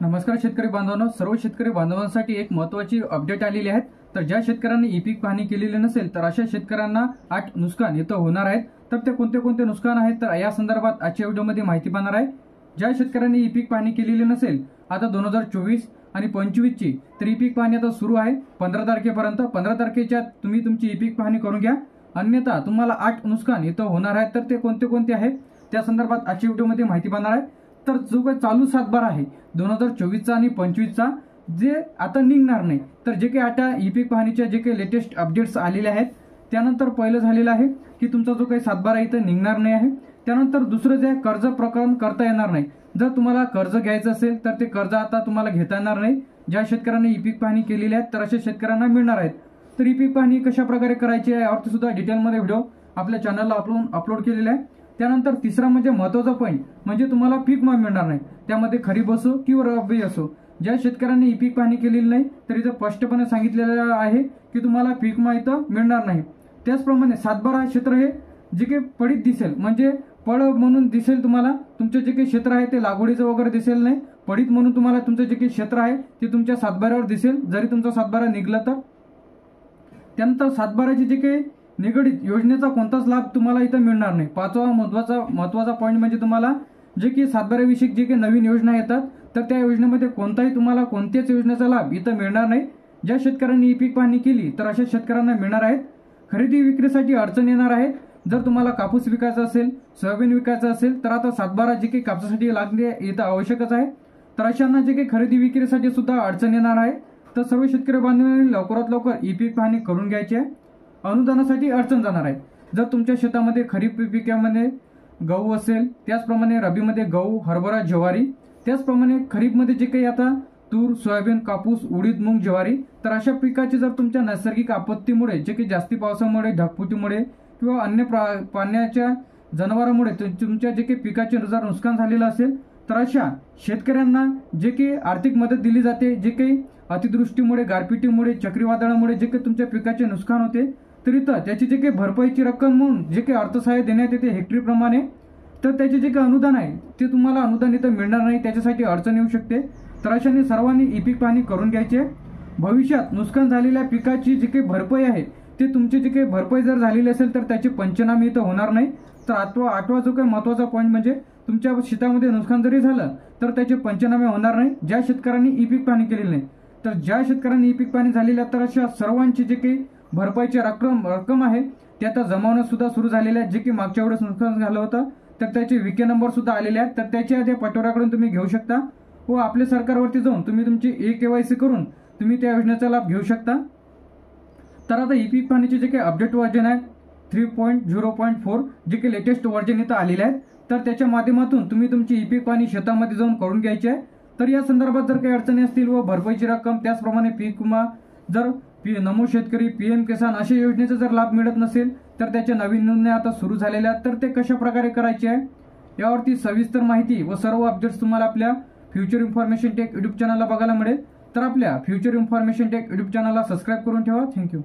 नमस्कार शेतकरी बांधवांनो, सर्व शेतकरी बांधवांसाठी एक महत्त्वाची अपडेट आलेली आहे। तर ज्या शेतकऱ्यांनी ई पीक पाहणी केलेली नसेल तर अशा शेतकऱ्यांना 8 नुकसान इथं होणार आहेत। तर ते कोणते कोणते नुकसान आहेत तर या संदर्भात आजच्या व्हिडिओमध्ये माहिती पाहणार आहे। ज्या शेतकऱ्यांनी ई पीक पाहणी केलेली नसेल आता 2024 आणि 25 ची तर ई पीक पाहणी आता सुरू आहे 15 तारखेपर्यंत। 15 तारखेच्या तुम्ही तुमची ई पीक पाहणी करून घ्या, अन्यथा तुम्हाला 8 नुकसान इथं होणार आहे। तर ते कोणते कोणते आहेत त्या संदर्भात आजच्या व्हिडिओमध्ये माहिती पाहणार आहे। तर जो काही चालू सातबारा आहे 2024 चा आणि 25 चा जे आता निघणार नाही, तर जे काही आता ई पीक पाहणीच्या जे काही लेटेस्ट अपडेट्स आलेले आहेत त्यानंतर पहिलं झालेलं आहे की तुमचा जो काही सातबारा इथं निघणार नाही आहे। त्यानंतर दुसरं जे कर्ज प्रकरण करता येणार नाही। जर तुम्हाला कर्ज घ्यायचं असेल तर ते कर्ज आता तुम्हाला घेता येणार नाही। ज्या शेतकऱ्यांनी ई पीक पाहणी केलेली आहे तर अशा शेतकऱ्यांना मिळणार आहेत। तर ई पीक पाहणी कशा प्रकारे करायची आहे यावरती सुद्धा डिटेलमध्ये व्हिडिओ आपल्या चॅनलला अपलोड केलेला आहे। त्यानंतर तिसरा म्हणजे महत्त्वाचा पॉईंट म्हणजे तुम्हाला पीक विमा मिळणार नाही, त्यामध्ये खरीप असो किंवा रब्बी असो। ज्या शेतकऱ्यांनी ई पीक पाहणी केलेली नाही तर इथं स्पष्टपणे सांगितलेलं आहे की तुम्हाला पीक विमा इथं मिळणार नाही। त्याचप्रमाणे सातबारा क्षेत्र हे जे काही पडीत दिसेल म्हणजे पड म्हणून दिसेल, तुम्हाला तुमचे जे काही क्षेत्र आहे ते लागवडीचं वगैरे दिसेल नाही, पडीत म्हणून तुम्हाला तुमचं जे काही क्षेत्र आहे ते तुमच्या सातबाऱ्यावर दिसेल जरी तुमचा सातबारा निघला तर। त्यानंतर सातबाराची जे काही निगडित योजनेचा कोणताच लाभ तुम्हाला इथं मिळणार नाही। पाचवा महत्त्वाचा पॉईंट म्हणजे तुम्हाला जे की सातबाऱ्याविषयी जे काही नवीन योजना येतात तर त्या योजनेमध्ये कोणताही तुम्हाला कोणत्याच योजनेचा लाभ इथं मिळणार नाही। ज्या शेतकऱ्यांनी ई पीक पाहणी केली तर अशा शेतकऱ्यांना मिळणार आहेत। खरेदी विक्रीसाठी अडचण येणार आहे। जर तुम्हाला कापूस विकायचा असेल, सोयाबीन विकायचं असेल तर आता सातबारा जे काही कापसासाठी लागणे इथं आवश्यकच आहे। तर अशांना जे काही खरेदी विक्रीसाठी सुद्धा अडचण येणार आहे। तर सर्व शेतकरी बांधवांनी लवकरात लवकर ई पीक पाहणी करून घ्यायची आहे, अनुदानासाठी अडचण जाणार आहे। जर तुमच्या शेतामध्ये खरीप पिकामध्ये गहू असेल, त्याचप्रमाणे रब्बीमध्ये गहू, हरभरा, ज्वारी, त्याचप्रमाणे खरीपमध्ये जे काही आता तूर, सोयाबीन, कापूस, उडीद, मूग, ज्वारी, तर अशा पिकाची जर तुमच्या नैसर्गिक आपत्तीमुळे जे काही जास्ती पावसामुळे, ढगफुटीमुळे किंवा अन्य पाण्याच्या जनावरांमुळे तुमच्या जे काही पिकाचे जर नुकसान झालेलं असेल तर अशा शेतकऱ्यांना जे काही आर्थिक मदत दिली जाते। जे काही अतिवृष्टीमुळे, गारपिटीमुळे, चक्रीवादळामुळे जे काही तुमच्या पिकाचे नुकसान होते तर इथं त्याची जे काही भरपाईची रक्कम म्हणून जे काही अर्थसहाय्य देण्यात येते हेक्टरीप्रमाणे, तर त्याचे जे काही अनुदान आहे ते तुम्हाला अनुदान इथं मिळणार नाही, त्याच्यासाठी अडचण येऊ शकते। तर अशाने सर्वांनी ई पीक पाहणी करून घ्यायची आहे। भविष्यात नुकसान झालेल्या पिकाची जी काही भरपाई आहे ते तुमची जी काही भरपाई जर झालेली असेल तर त्याचे पंचनामे इथं होणार नाही। तर आठवा जो काही महत्त्वाचा पॉईंट म्हणजे तुमच्या शेतामध्ये नुकसान जरी झालं तर त्याचे पंचनामे होणार नाही ज्या शेतकऱ्यांनी ई पीक पाहणी केलेली नाही। तर ज्या शेतकऱ्यांनी ई पीक पाहणी झालेली आहे तर अशा सर्वांची जे काही भरपाईची रक्कम आहे ते आता जमावणं सुद्धा सुरू झालेले आहे। जे की मागच्या वेळेस नुकसान झालं होतं तर त्याचे विके नंबर सुद्धा आलेले आहेत, तर त्याच्या त्या पटोऱ्याकडून तुम्ही घेऊ शकता व आपल्या सरकारवरती जाऊन तुम्ही तुमची KYC करून तुम्ही त्या योजनेचा लाभ घेऊ शकता। तर आता ई पीक पाहणीचे जे काही अपडेट व्हर्जन आहे 3.0.4 जे काही लेटेस्ट व्हर्जन इथं आलेले आहेत तर त्याच्या माध्यमातून तुम्ही तुमची ई पीक पाहणी शेतामध्ये जाऊन करून घ्यायची आहे। तर या संदर्भात जर काही अडचणी असतील व भरपाईची रक्कम, त्याचप्रमाणे पीक विमा, जर नमो शेतकरी, PM किसान अशा योजनेचा जर लाभ मिळत नसेल तर त्याच्या नवीन नोंदण्या आता सुरू झालेल्या आहेत, तर ते कशा प्रकारे करायचे आहे यावरती सविस्तर माहिती व सर्व अपडेट्स तुम्हाला आपल्या फ्युचर इन्फॉर्मेशन टेक यूट्यूब चॅनलला बघायला मिळेल। तर आपल्या फ्युचर इन्फॉर्मेशन टेक यूट्यूब चॅनलला सबस्क्राईब करून ठेवा। थँक्यू।